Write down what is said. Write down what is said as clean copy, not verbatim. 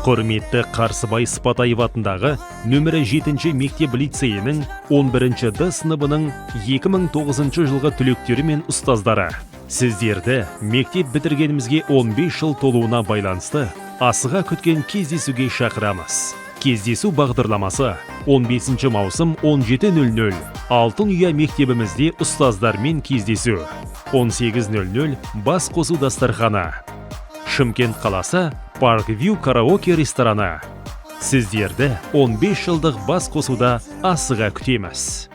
Құрметті Қарсыбай Сыпатаев атындағы нөмірі 7 мектеп лицейінің 11 Д сыныбының 2009 жылғы түлектері мен ұстаздары. Сіздерді мектеп бітіргенімізге 15 жыл толуына байланысты асыға күткен кездесуге шақырамыз. Кездесу бағдарламасы 15 маусым 17:00 Алтын ұя мектебімізде ұстаздармен кездесу. 18:00 бас қосу дастарханы. Шымкент қаласы Парк Вью караоке рестораны. Сіздерді 15 жылдық бас қосуда асыға күтеміз.